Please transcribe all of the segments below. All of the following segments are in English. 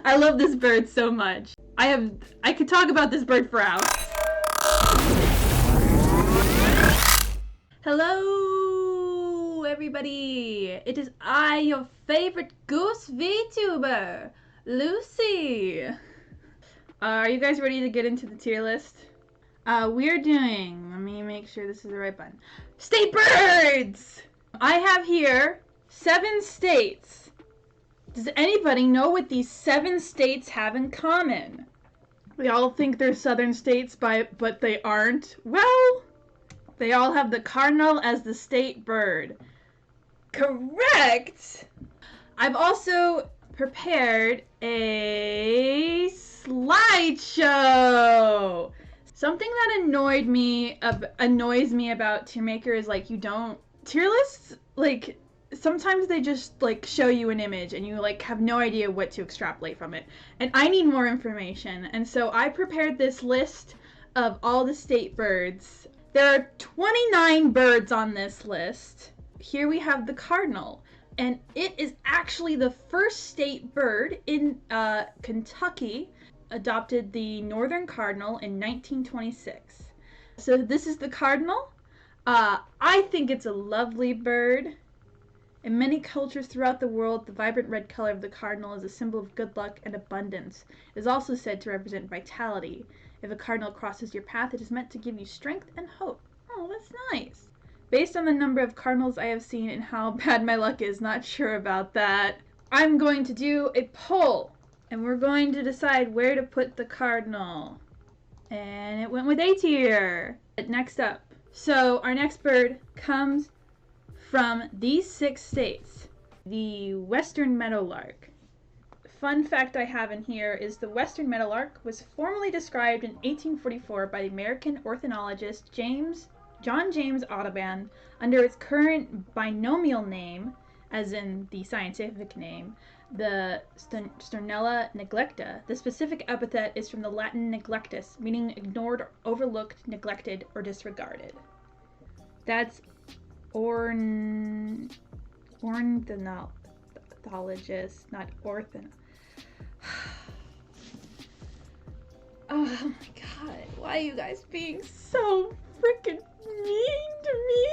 I love this bird so much. I could talk about this bird for hours. Hello, everybody. It is I, your favorite Goose VTuber, Lucy. Are you guys ready to get into the tier list? We're doing, let me make sure this is the right button. State birds! I have here 7 states. Does anybody know what these 7 states have in common? We all think they're southern states, but they aren't. Well, they all have the cardinal as the state bird. Correct! I've also prepared a slideshow. Something that annoys me about tier maker is like tier lists, like sometimes they just like show you an image and you like have no idea what to extrapolate from it. And I need more information. And so I prepared this list of all the state birds. There are 29 birds on this list. Here we have the cardinal. And it is actually the first state bird in Kentucky. Adopted the northern cardinal in 1926. So this is the cardinal. I think it's a lovely bird. In many cultures throughout the world, the vibrant red color of the cardinal is a symbol of good luck and abundance. It is also said to represent vitality. If a cardinal crosses your path, it is meant to give you strength and hope. Oh, that's nice. Based on the number of cardinals I have seen and how bad my luck is, not sure about that. I'm going to do a poll. And we're going to decide where to put the cardinal. And it went with A tier. Next up. So our next bird comes from these 6 states. The western meadowlark. Fun fact I have in here is the western meadowlark was formally described in 1844 by the American ornithologist John James Audubon under its current binomial name, as in the scientific name, the Sturnella neglecta. The specific epithet is from the Latin neglectus, meaning ignored, overlooked, neglected, or disregarded. That's ornithologist, not ortho. Oh my god, why are you guys being so freaking mean to me?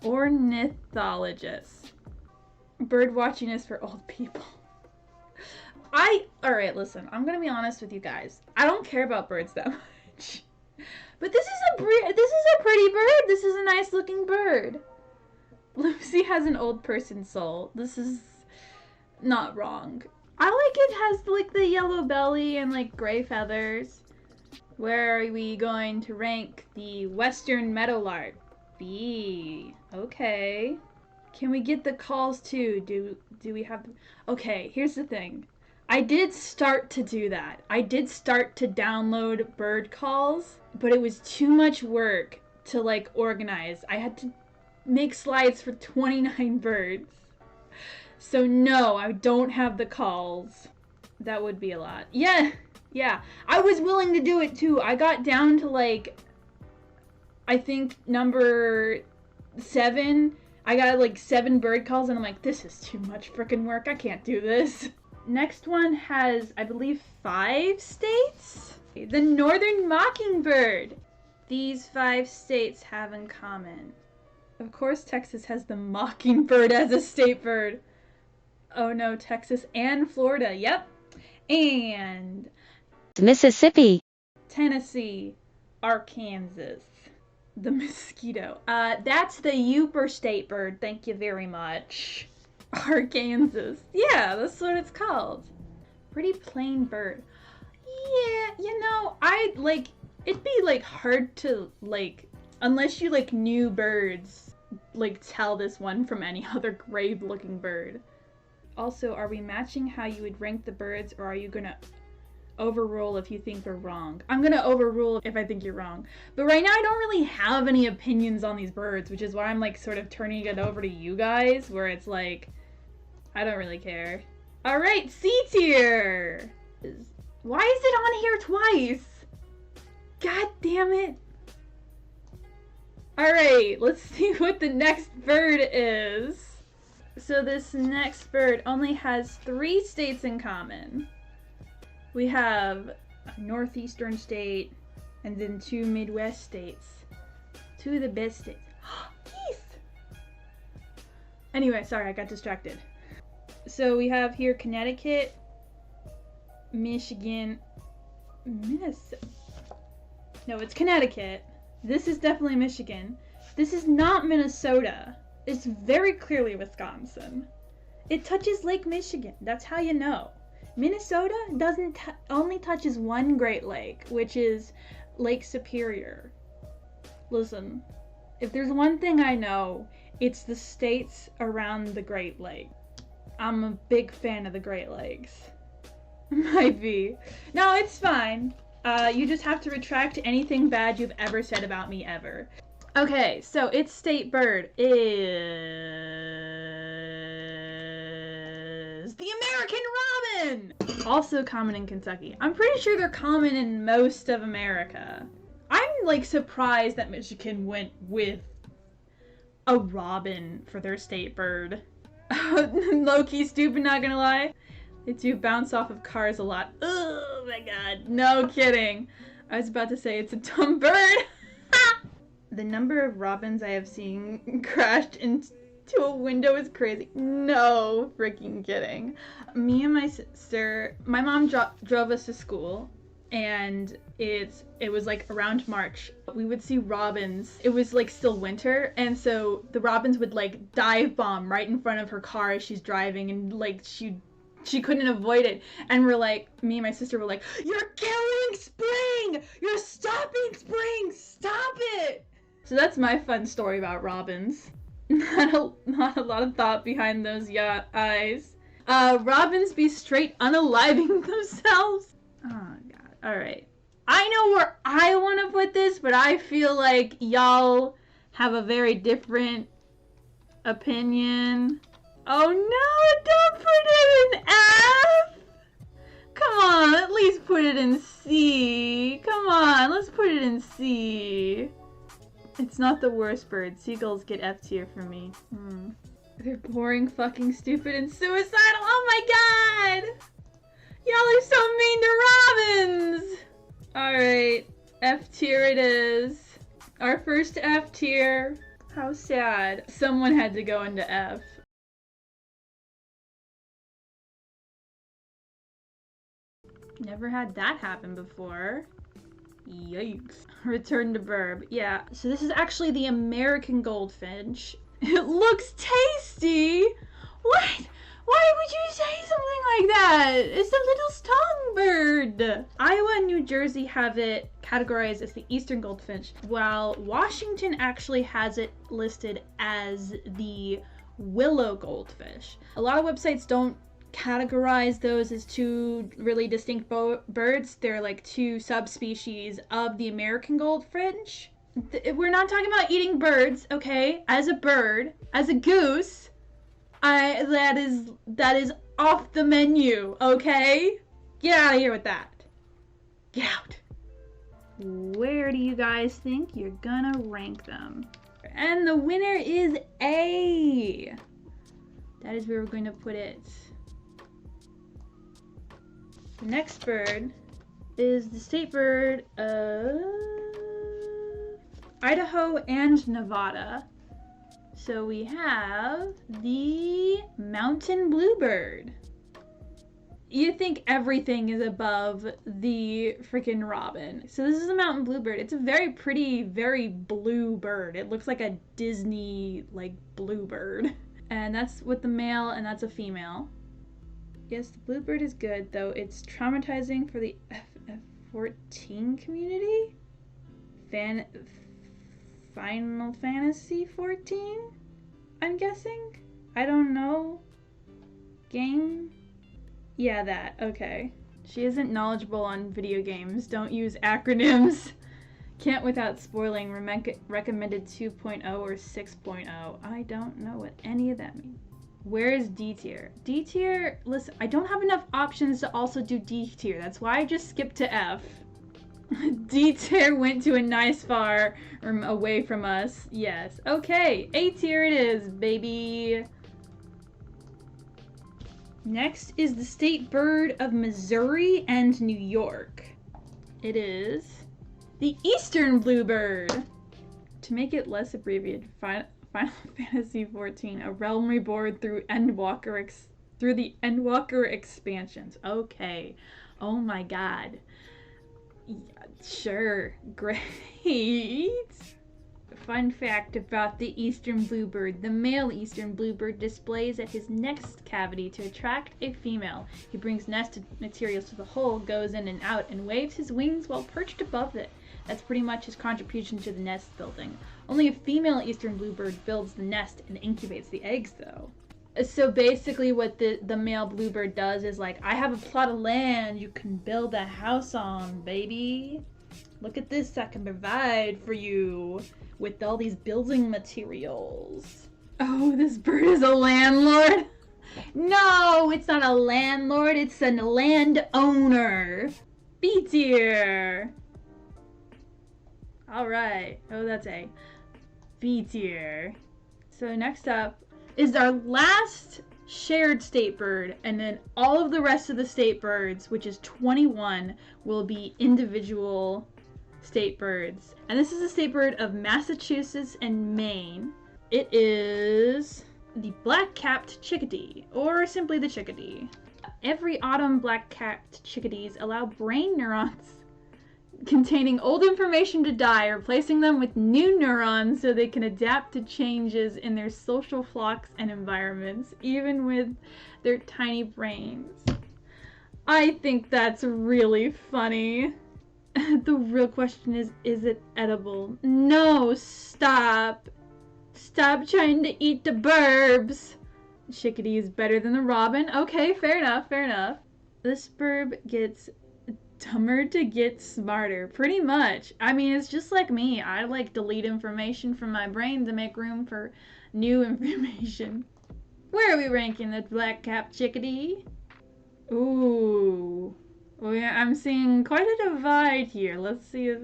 Ornithologist. Bird watching is for old people. Alright, listen, I'm gonna be honest with you guys. I don't care about birds that much. But this is a pretty bird. This is a nice looking bird. Lucy has an old person soul. This is not wrong. I like it has like the yellow belly and like gray feathers. Where are we going to rank the western meadowlark? B. Okay. Can we get the calls too? Do we have... Okay, here's the thing. I did start to do that. I did start to download bird calls, but it was too much work to like organize. I had to make slides for 29 birds. So no, I don't have the calls. That would be a lot. Yeah. I was willing to do it too. I got down to like, I think number 7. I got like 7 bird calls and I'm like, this is too much freaking work. I can't do this. Next one has, I believe, 5 states? The northern mockingbird. These 5 states have in common. Of course, Texas has the mockingbird as a state bird. Oh no, Texas and Florida. Yep. And Mississippi, Tennessee, Arkansas. The mosquito. That's the Uper state bird. Thank you very much. Arkansas. Yeah, that's what it's called. Pretty plain bird. Yeah, it'd be like hard to like, unless you like knew birds, like tell this one from any other grave looking bird. Also, are we matching how you would rank the birds, or are you gonna overrule if you think we're wrong? I'm gonna overrule if I think you're wrong. But right now I don't really have any opinions on these birds, which is why I'm like sort of turning it over to you guys, where it's like, I don't really care. Alright, C tier! Why is it on here twice? God damn it. Alright, let's see what the next bird is. So this next bird only has 3 states in common. We have a northeastern state and then 2 Midwest states. 2 of the best states. Geese! Anyway, sorry, I got distracted. So we have here Connecticut, Michigan, Minnesota. No, it's Connecticut. This is definitely Michigan. This is not Minnesota. It's very clearly Wisconsin. It touches Lake Michigan. That's how you know. Minnesota only touches one Great Lake, which is Lake Superior. Listen, if there's one thing I know, it's the states around the Great Lake. I'm a big fan of the Great Lakes. Might be. No, it's fine. You just have to retract anything bad you've ever said about me ever. Okay, so its state bird is the American robin! Also common in Kentucky. I'm pretty sure they're common in most of America. I'm like surprised that Michigan went with a robin for their state bird. Low-key stupid, not gonna lie. They do bounce off of cars a lot. Oh my god, no kidding. I was about to say it's a dumb bird. The number of robins I have seen crashed into a window is crazy. No freaking kidding. Me and my sister, my mom drove us to school, and it was like around March. We would see robins. It was like still winter, and so the robins would like dive bomb right in front of her car as she's driving, and like she couldn't avoid it. And we're like, me and my sister were like, "You're killing spring! You're stopping spring! Stop it!" So that's my fun story about robins. Not a lot of thought behind those eyes. Robins be straight unaliving themselves. Oh god. Alright. I know where I want to put this, but I feel like y'all have a very different opinion. Oh no, don't put it in F! Come on, at least put it in C. Come on, let's put it in C. It's not the worst bird. Seagulls get F tier for me. They're boring, fucking stupid, and suicidal. Oh my god! Y'all are so mean to robins! Alright, F tier it is. Our first F tier. How sad. Someone had to go into F. Never had that happen before. Yikes. Return to burb. Yeah, so this is actually the American goldfinch. It looks tasty! What? Why would you say something like that? It's a little songbird. Iowa and New Jersey have it categorized as the eastern goldfinch, while Washington actually has it listed as the willow goldfish. A lot of websites don't categorize those as 2 really distinct birds. They're like 2 subspecies of the American goldfinch. We're not talking about eating birds, okay? As a bird, as a goose, that is off the menu, okay? Get out of here with that. Get out. Where do you guys think you're gonna rank them? And the winner is A. That is where we're going to put it. The next bird is the state bird of Idaho and Nevada. So we have the mountain bluebird. You think everything is above the freaking robin. So this is a mountain bluebird. It's a very pretty, very blue bird. It looks like a Disney, like, bluebird. And that's with the male, and that's a female. Yes, the bluebird is good, though it's traumatizing for the FF14 community? Final Fantasy 14? I'm guessing? I don't know. Game? Yeah, that. Okay. She isn't knowledgeable on video games. Don't use acronyms. Can't without spoiling. Recommended 2.0 or 6.0. I don't know what any of that means. Where is D tier? D tier, listen, I don't have enough options to also do D tier. That's why I just skipped to F. D tier went to a nice far away from us. Yes. Okay, A tier it is, baby. Next is the state bird of Missouri and New York. It is the eastern bluebird. To make it less abbreviated, Final Fantasy XIV, a realm reborn through the Endwalker expansions. Okay. Oh my god. Yeah, sure. Great. Fun fact about the eastern bluebird. The male eastern bluebird displays at his nest cavity to attract a female. He brings nest materials to the hole, goes in and out, and waves his wings while perched above it. That's pretty much his contribution to the nest building. Only a female eastern bluebird builds the nest and incubates the eggs, though. So basically what the male bluebird does is like, I have a plot of land you can build a house on, baby. Look at this, I can provide for you with all these building materials. Oh, this bird is a landlord? No, it's not a landlord, it's a landowner. B tier. Alright. Oh, that's A. B tier. So next up is our last shared state bird, and then all of the rest of the state birds, which is 21, will be individual state birds. And this is a state bird of Massachusetts and Maine. It is the black-capped chickadee, or simply the chickadee. Every autumn, black-capped chickadees allow brain neurons containing old information to die, replacing them with new neurons so they can adapt to changes in their social flocks and environments, even with their tiny brains. I think that's really funny. The real question is it edible? No, stop. Stop trying to eat the burbs. Chickadee is better than the robin. Okay, fair enough, fair enough. This burb gets dumber to get smarter, pretty much. I mean, it's just like me. I like delete information from my brain to make room for new information. Where are we ranking the black-capped chickadee? Ooh. Oh yeah, I'm seeing quite a divide here. Let's see if...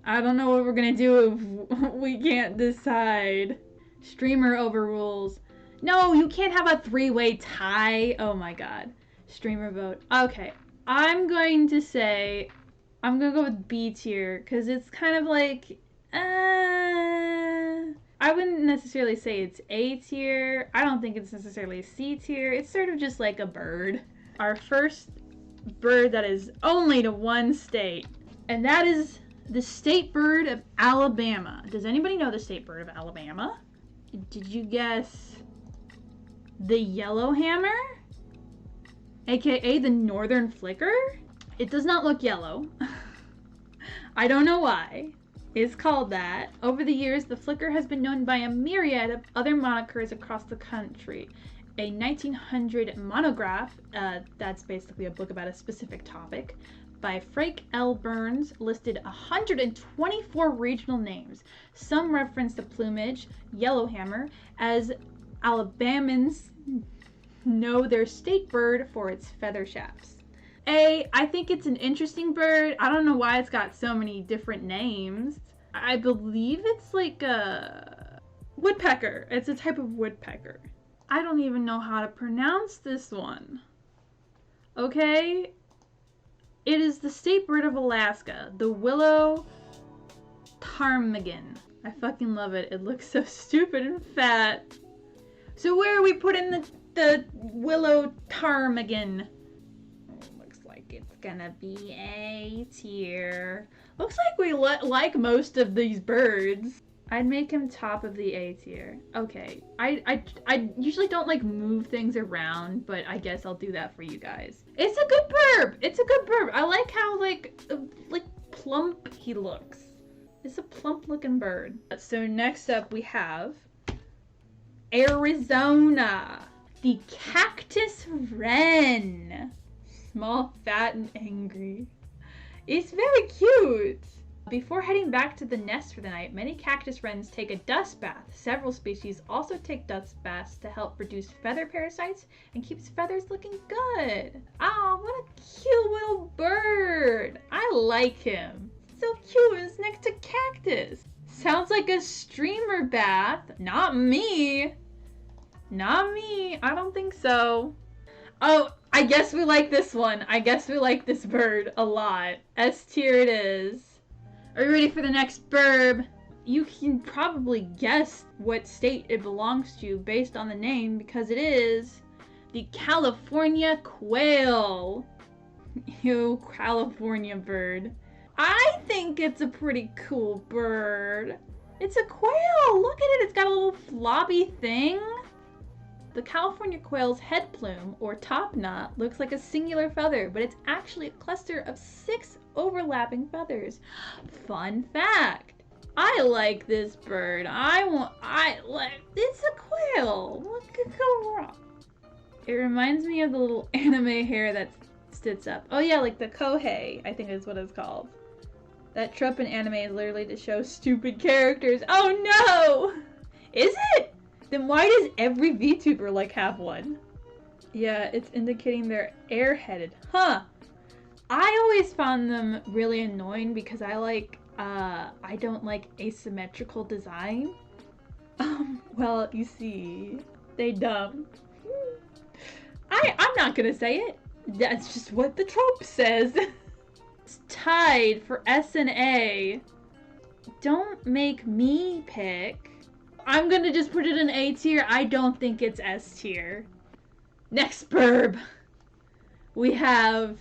I don't know what we're gonna do if we can't decide. Streamer overrules. No, you can't have a three-way tie. Oh my god. Streamer vote. Okay. I'm going to go with B tier, because it's kind of like, I wouldn't necessarily say it's A tier. I don't think it's necessarily C tier. It's sort of just like a bird. Our first bird that is only to one state, and that is the state bird of Alabama. Does anybody know the state bird of Alabama? Did you guess the yellowhammer? AKA the northern flicker? It does not look yellow. I don't know why it's called that. Over the years, the flicker has been known by a myriad of other monikers across the country. A 1900 monograph, that's basically a book about a specific topic, by Frank L. Burns listed 124 regional names. Some reference the plumage, yellowhammer, as Alabamans know their state bird for its feather shafts. I think it's an interesting bird. I don't know why it's got so many different names. I believe it's like a woodpecker. It's a type of woodpecker. I don't even know how to pronounce this one. Okay? It is the state bird of Alaska, the willow ptarmigan. I fucking love it. It looks so stupid and fat. So where are we putting the willow ptarmigan? Looks like it's gonna be A tier. Looks like we like most of these birds. I'd make him top of the A tier. Okay, I usually don't like move things around, but I guess I'll do that for you guys. It's a good burb. It's a good burb. I like how like plump he looks. It's a plump looking bird. So next up we have Arizona, the cactus wren. Small, fat, and angry. It's very cute. Before heading back to the nest for the night, many cactus wrens take a dust bath. Several species also take dust baths to help reduce feather parasites and keeps feathers looking good. Oh, what a cute little bird. I like him. So cute, it's next to cactus. Sounds like a streamer bath. Not me. Not me. I don't think so. Oh, I guess we like this one. I guess we like this bird a lot. S tier it is. Are you ready for the next bird? You can probably guess what state it belongs to based on the name because it is the California quail. Ew, California bird. I think it's a pretty cool bird. It's a quail! Look at it! It's got a little floppy thing. The California quail's head plume, or top knot, looks like a singular feather, but it's actually a cluster of 6 overlapping feathers. Fun fact! I like this bird. It's a quail. What could go wrong? It reminds me of the little anime hair that sits up. Oh yeah, like the kohei, I think is what it's called. That trope in anime is literally to show stupid characters. Oh no! Is it? Then why does every VTuber like have one? Yeah, it's indicating they're airheaded. Huh. I always found them really annoying because I don't like asymmetrical design. Well, you see, they dumb. I'm not gonna say it. That's just what the trope says. It's tied for S and A. Don't make me pick. I'm gonna just put it in A tier. I don't think it's S tier. Next burb. We have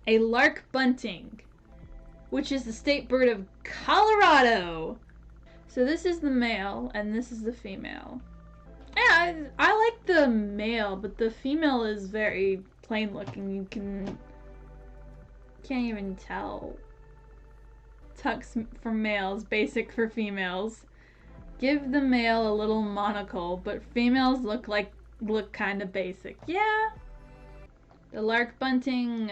a lark bunting, which is the state bird of Colorado. So this is the male and this is the female. Yeah, I like the male, but the female is very plain looking. You can't even tell. Tux for males, basic for females. Give the male a little monocle, but females look kind of basic. Yeah. The lark bunting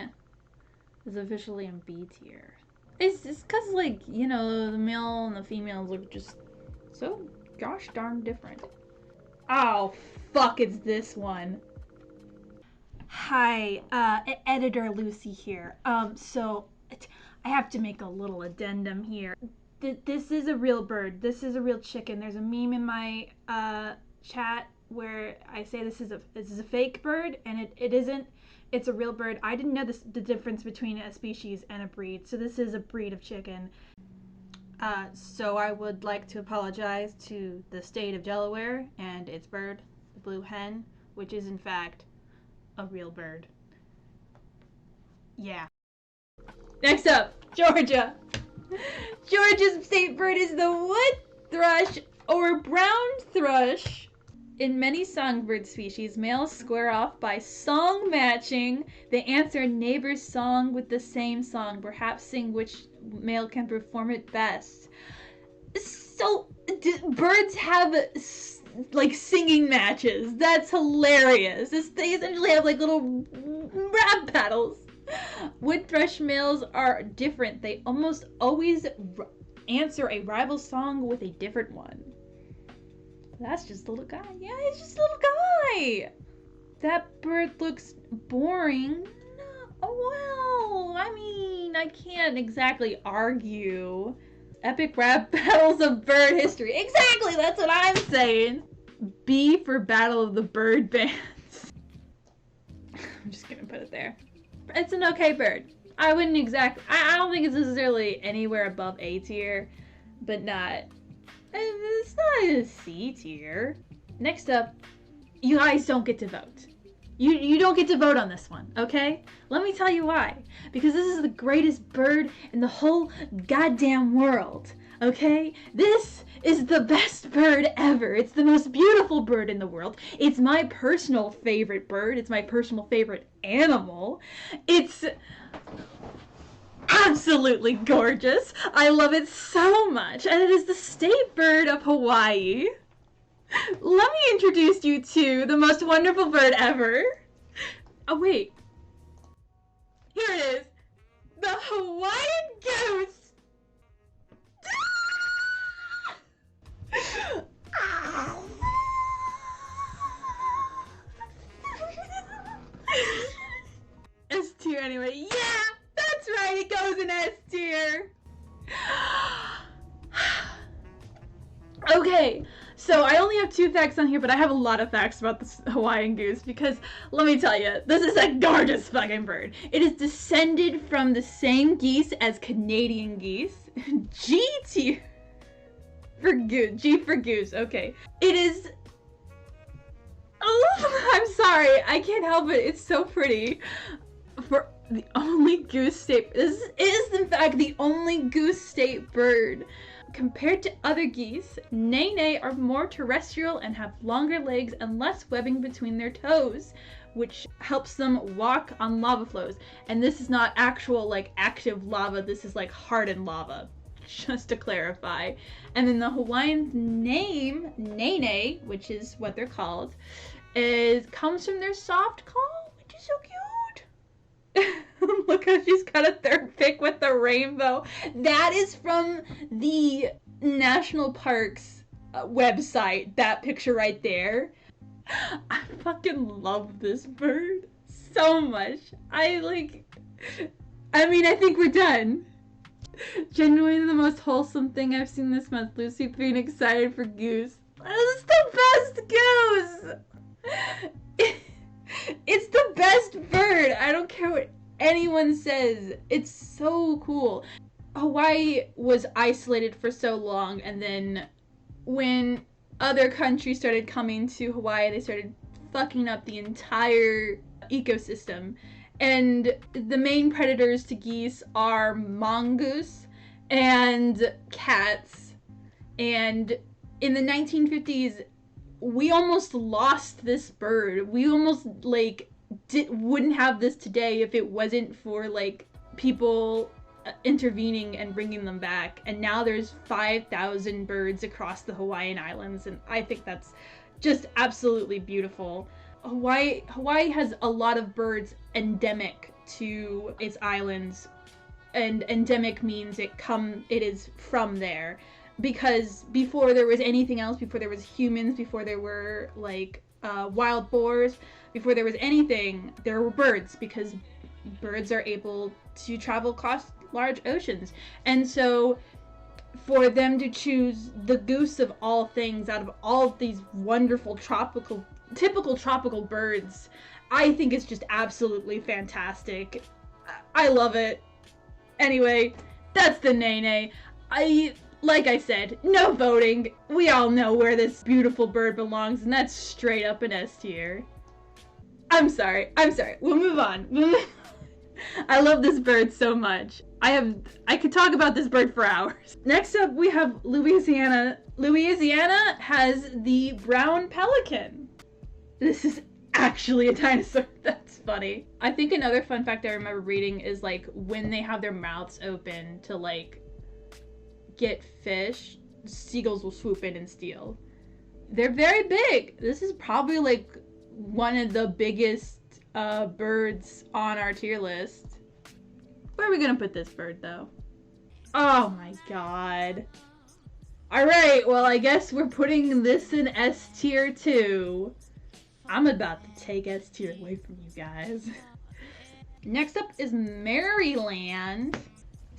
is officially in B tier. It's cause like, you know, the male and the females look just so gosh darn different. Oh fuck, it's this one. Hi, editor Lucy here. So I have to make a little addendum here. This is a real bird. This is a real chicken. There's a meme in my chat where I say this is a fake bird, and it isn't. It's a real bird. I didn't know the difference between a species and a breed. So this is a breed of chicken. So I would like to apologize to the state of Delaware and its bird, the blue hen, which is in fact a real bird. Yeah. Next up, Georgia. Georgia's state bird is the wood thrush or brown thrush. In many songbird species, males square off by song matching. They answer a neighbor's song with the same song, perhaps seeing which male can perform it best. So, birds have like singing matches. That's hilarious. They essentially have like little rap battles. Wood thrush males are different. They almost always answer a rival song with a different one. That's just a little guy. Yeah, he's just a little guy. That bird looks boring. No, oh, well, I mean, I can't exactly argue. Epic rap battles of bird history. Exactly, that's what I'm saying. B for Battle of the Bird Bands. I'm just gonna put it there. It's an okay bird. I wouldn't I don't think it's necessarily anywhere above A tier, but it's not a C tier. Next up, you guys don't get to vote. You don't get to vote on this one, okay? Let me tell you why. Because this is the greatest bird in the whole goddamn world, okay? This is the best bird ever. It's the most beautiful bird in the world. It's my personal favorite bird. It's my personal favorite animal. It's absolutely gorgeous. I love it so much. And it is the state bird of Hawaii. Let me introduce you to the most wonderful bird ever. Oh, wait. Here it is. The Hawaiian goose. S tier anyway. Yeah, that's right. It goes in S tier. Okay. So I only have 2 facts on here, but I have a lot of facts about this Hawaiian goose because let me tell you, this is a gorgeous fucking bird. It is descended from the same geese as Canadian geese. G for goose. G for goose. Okay. It is. Oh, I'm sorry. I can't help it. It's so pretty. For the only goose state. This is in fact the only goose state bird. Compared to other geese, nene are more terrestrial and have longer legs and less webbing between their toes, which helps them walk on lava flows. And this is not actual, like, active lava. This is, like, hardened lava, just to clarify. And then the Hawaiian name, nene, which is what they're called, comes from their soft call, which is so cute. Look how she's got a third pick with the rainbow. That is from the National Parks website. That picture right there. I fucking love this bird so much. I think we're done. Genuinely the most wholesome thing I've seen this month. Lucy being excited for Goose. This is the best goose! It's the best bird! I don't care what anyone says. It's so cool. Hawaii was isolated for so long, and then when other countries started coming to Hawaii, they started fucking up the entire ecosystem. And the main predators to geese are mongoose and cats. And in the 1950s, we almost lost this bird. We almost, wouldn't have this today if it wasn't for, people intervening and bringing them back. And now there's 5,000 birds across the Hawaiian Islands, and I think that's just absolutely beautiful. Hawaii has a lot of birds endemic to its islands, and endemic means it is from there. Because before there was anything else, before there was humans, before there were wild boars, before there was anything, there were birds, because birds are able to travel across large oceans. And so for them to choose the goose of all things out of all of these wonderful typical tropical birds, I think it's just absolutely fantastic. I love it. Anyway, that's the nene. Like I said, no voting. We all know where this beautiful bird belongs, and that's straight up an S tier. I'm sorry. We'll move on. I love this bird so much. I could talk about this bird for hours. Next up, we have Louisiana. Louisiana has the brown pelican. This is actually a dinosaur. That's funny. I think another fun fact I remember reading is, when they have their mouths open to, get fish, seagulls will swoop in and steal. They're very big. This is probably one of the biggest birds on our tier list. Where are we gonna put this bird though? Oh my god. Alright, well I guess we're putting this in S tier too. I'm about to take S tier away from you guys. Next up is Maryland.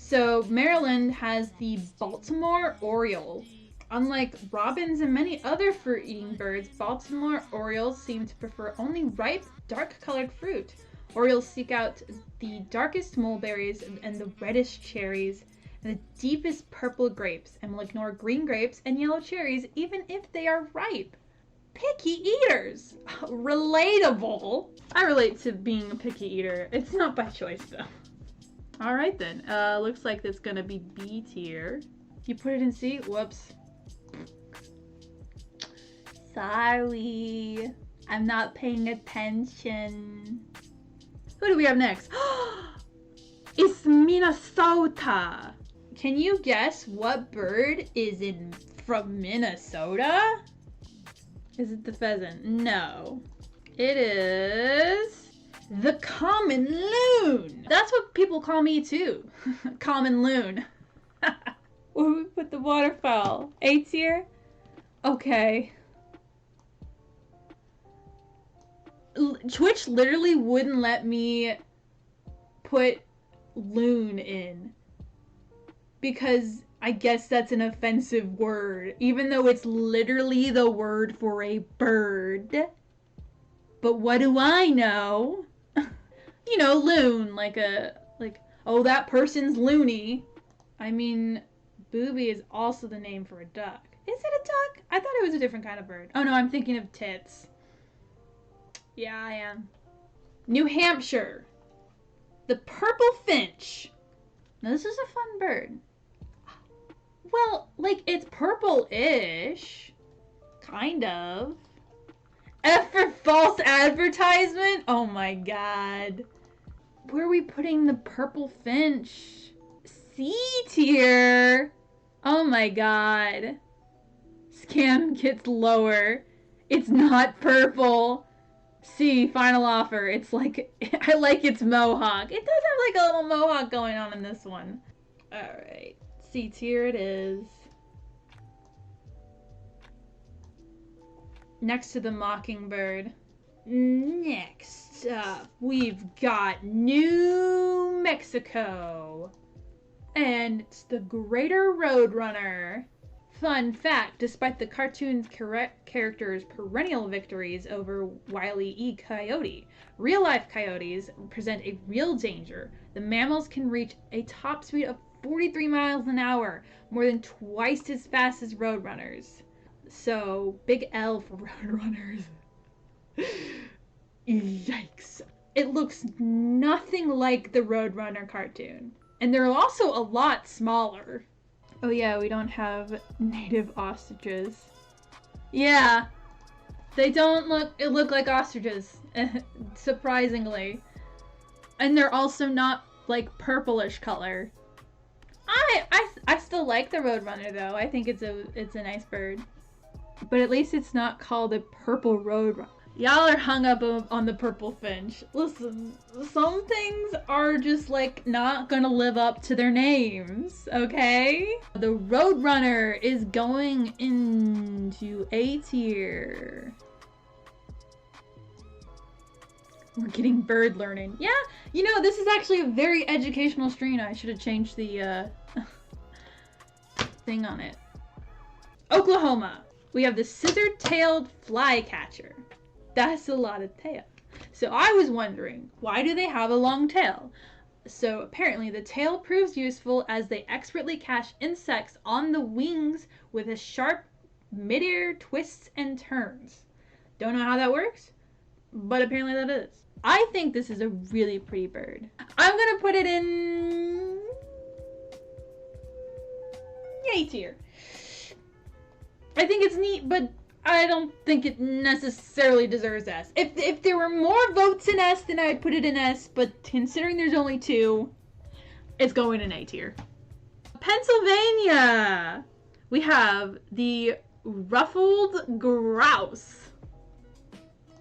So Maryland has the Baltimore Oriole. Unlike robins and many other fruit-eating birds, Baltimore Orioles seem to prefer only ripe, dark-colored fruit. Orioles seek out the darkest mulberries and the reddest cherries and the deepest purple grapes, and will ignore green grapes and yellow cherries even if they are ripe. Picky eaters! Relatable! I relate to being a picky eater. It's not by choice though. Alright then, looks like it's gonna be B tier. You put it in C? Whoops. Sorry. I'm not paying attention. Who do we have next? It's Minnesota. Can you guess what bird is from Minnesota? Is it the pheasant? No. It is the common loon. That's what people call me too. Common loon. Where do we put the waterfowl? A tier? Okay. Twitch literally wouldn't let me put loon in because I guess that's an offensive word, even though it's literally the word for a bird. But what do I know? Loon, oh, that person's loony. I mean, booby is also the name for a duck. Is it a duck? I thought it was a different kind of bird. Oh no, I'm thinking of tits. Yeah, I am. New Hampshire. The purple finch. Now, this is a fun bird. Well, it's purple-ish. Kind of. F for false advertisement? Oh my god. Where are we putting the purple finch? C tier. Oh my god. Scam gets lower. It's not purple. C, final offer. It's I like its mohawk. It does have a little mohawk going on in this one. Alright. C tier it is. Next to the mockingbird. Next up, we've got New Mexico. And it's the Greater Roadrunner. Fun fact, despite the cartoon's character's perennial victories over Wile E. Coyote, real-life coyotes present a real danger. The mammals can reach a top speed of 43 miles an hour, more than twice as fast as roadrunners. So, big L for roadrunners. Yikes. It looks nothing like the Roadrunner cartoon. And they're also a lot smaller. Oh yeah, we don't have native ostriches. Yeah. They don't look like ostriches. Surprisingly. And they're also not purplish color. I still like the Roadrunner though. I think it's a nice bird. But at least it's not called a purple roadrunner. Y'all are hung up on the purple finch. Listen, some things are just not gonna live up to their names, okay? The Roadrunner is going into A tier. We're getting bird learning. Yeah, this is actually a very educational stream. I should have changed the thing on it. Oklahoma. We have the scissor-tailed flycatcher. That's a lot of tail. So I was wondering, why do they have a long tail? So apparently the tail proves useful as they expertly catch insects on the wings with a sharp mid-air twists and turns. Don't know how that works, but apparently that is. I think this is a really pretty bird. I'm gonna put it in A tier. I think it's neat, but I don't think it necessarily deserves S. If there were more votes in S, then I'd put it in S, but considering there's only 2, it's going in A tier. Pennsylvania! We have the ruffled grouse.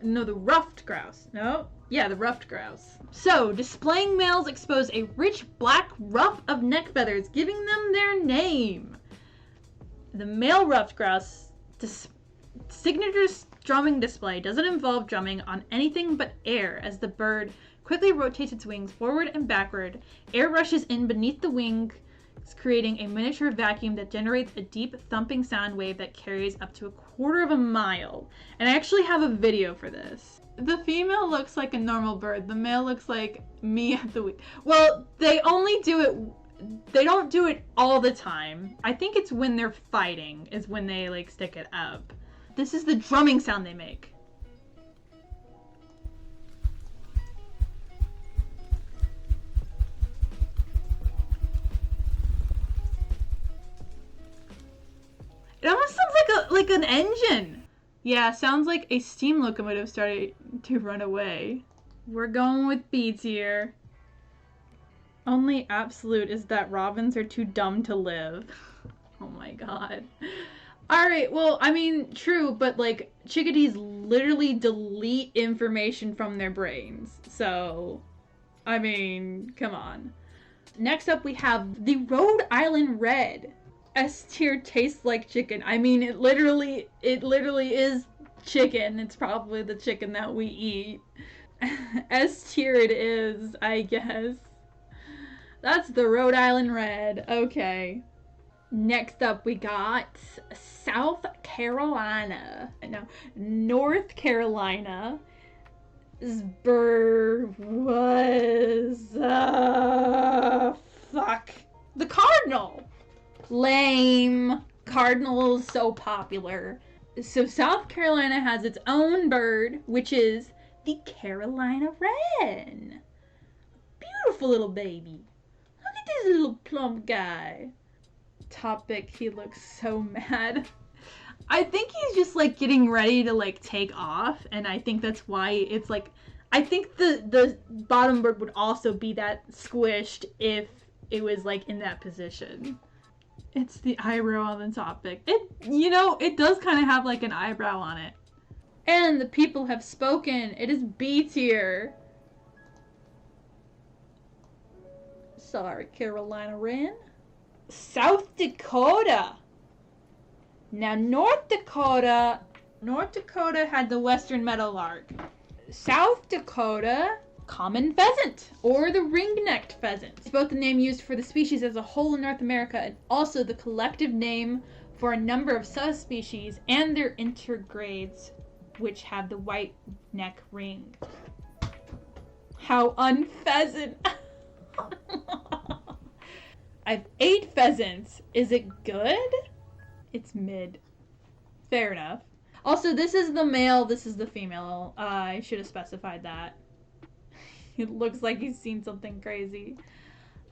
No, the ruffed grouse. No? Yeah, the ruffed grouse. So, displaying males expose a rich black ruff of neck feathers, giving them their name. The male ruffed grouse signature drumming display doesn't involve drumming on anything but air as the bird quickly rotates its wings forward and backward. Air rushes in beneath the wings, creating a miniature vacuum that generates a deep thumping sound wave that carries up to 1/4 mile. And I actually have a video for this. The female looks like a normal bird. The male looks like me at the week. Well, they don't do it all the time. I think it's when they're fighting is when they stick it up. This is the drumming sound they make. It almost sounds like an engine. Yeah, sounds like a steam locomotive started to run away. We're going with B tier. Only absolute is that robins are too dumb to live. Oh my god. Alright, well, I mean, true, but chickadees literally delete information from their brains. So, I mean, come on. Next up we have the Rhode Island Red. S tier tastes like chicken. I mean, it literally is chicken. It's probably the chicken that we eat. S tier it is, I guess. That's the Rhode Island Red. Okay. Next up, we got South Carolina. No, North Carolina. This bird was. Fuck. The cardinal. Lame. Cardinal is so popular. So, South Carolina has its own bird, which is the Carolina wren. Beautiful little baby. Look at this little plump guy. Topic, he looks so mad. I think he's just like getting ready to like take off, and I think that's why it's like I think the bottom bird would also be that squished if it was like in that position. It's the eyebrow on the topic. It does kind of have like an eyebrow on it. And the people have spoken. It is B tier. Sorry, Carolina wren. South Dakota. Now, North Dakota had the western meadowlark. South Dakota, common pheasant, or the ring-necked pheasant. It's both the name used for the species as a whole in North America and also the collective name for a number of subspecies and their intergrades, which have the white neck ring. How unpheasant. I've 8 pheasants. Is it good? It's mid. Fair enough. Also, this is the male, this is the female. I should have specified that. It looks like he's seen something crazy.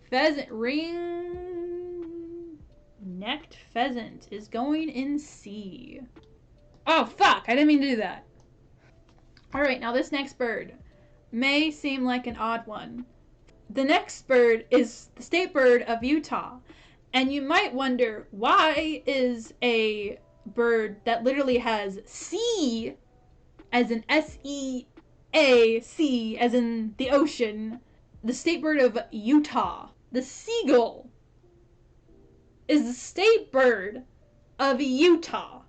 Pheasant ring-necked pheasant is going in C. Oh, fuck! I didn't mean to do that. Alright, now this next bird may seem like an odd one. The next bird is the state bird of Utah. And you might wonder, why is a bird that literally has C as in S-E-A-C as in the ocean, the state bird of Utah? The seagull is the state bird of Utah.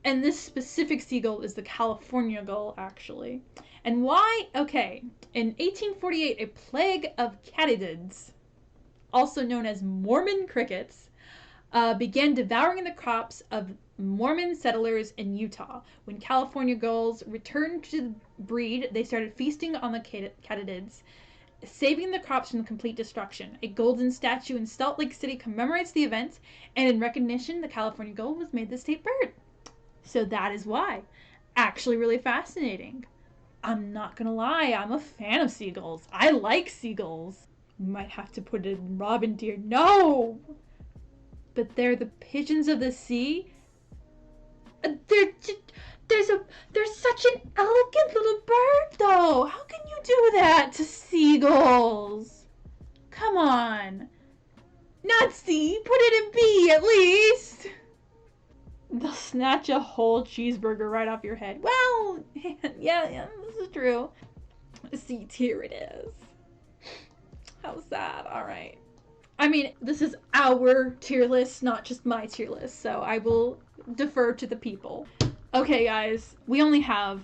And this specific seagull is the California gull, actually. And why? Okay, in 1848, a plague of katydids, also known as Mormon crickets, began devouring the crops of Mormon settlers in Utah. When California gulls returned to the breed, they started feasting on the katydids, saving the crops from complete destruction. A golden statue in Salt Lake City commemorates the event, and in recognition, the California gull was made the state bird. So that is why. Actually really fascinating. I'm not gonna lie, I'm a fan of seagulls. I like seagulls. Might have to put it in robin tier. No! But they're the pigeons of the sea. They're such an elegant little bird, though. How can you do that to seagulls? Come on. Not C. Put it in B, at least. They'll snatch a whole cheeseburger right off your head. Well, yeah, this is true. C tier it is. How sad. All right. I mean, this is our tier list, not just my tier list, so I will defer to the people. Okay, guys, we only have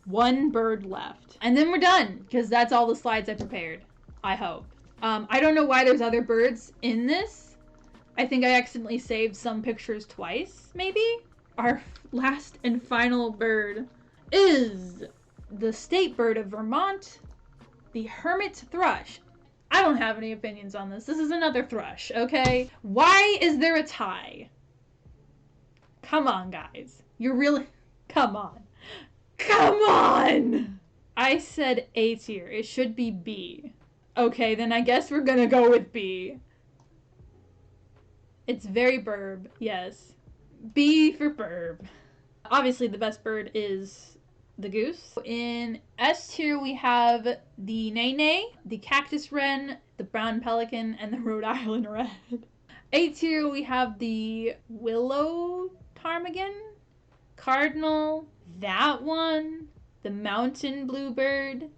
one bird left. And then we're done, because that's all the slides I prepared. I hope. I don't know why there's other birds in this. I think I accidentally saved some pictures twice, maybe? Our last and final bird is the state bird of Vermont, the hermit thrush. I don't have any opinions on this. This is another thrush, okay? Why is there a tie? Come on, guys. You're really... Come on. Come on! I said A tier. It should be B. Okay, then I guess we're gonna go with B. It's very burb, yes. B for burb. Obviously, the best bird is the goose. In S tier, we have the nene, the cactus wren, the brown pelican, and the Rhode Island red. A tier, we have the willow ptarmigan, cardinal, that one, the mountain bluebird,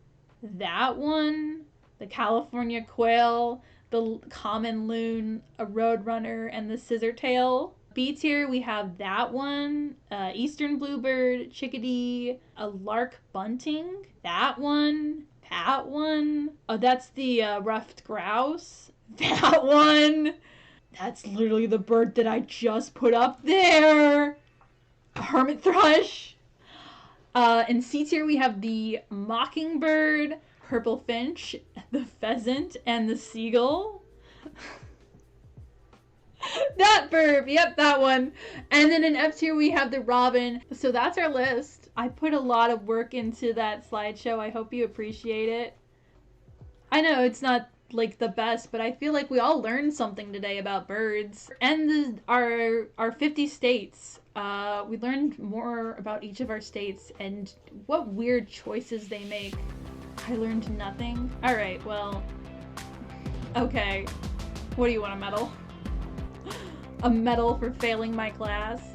that one, the California quail, the common loon, a roadrunner, and the scissortail. B tier, we have that one, eastern bluebird, chickadee, a lark bunting, that one. Oh, that's the ruffed grouse, that one. That's literally the bird that I just put up there. A hermit thrush. In C tier, we have the mockingbird, purple finch, the pheasant, and the seagull. That bird, yep, that one. And then in F tier, we have the robin. So that's our list. I put a lot of work into that slideshow. I hope you appreciate it. I know it's not like the best, but I feel like we all learned something today about birds and our 50 states. We learned more about each of our states and what weird choices they make. I learned nothing. All right, well, okay. What do you want, a medal? A medal for failing my class?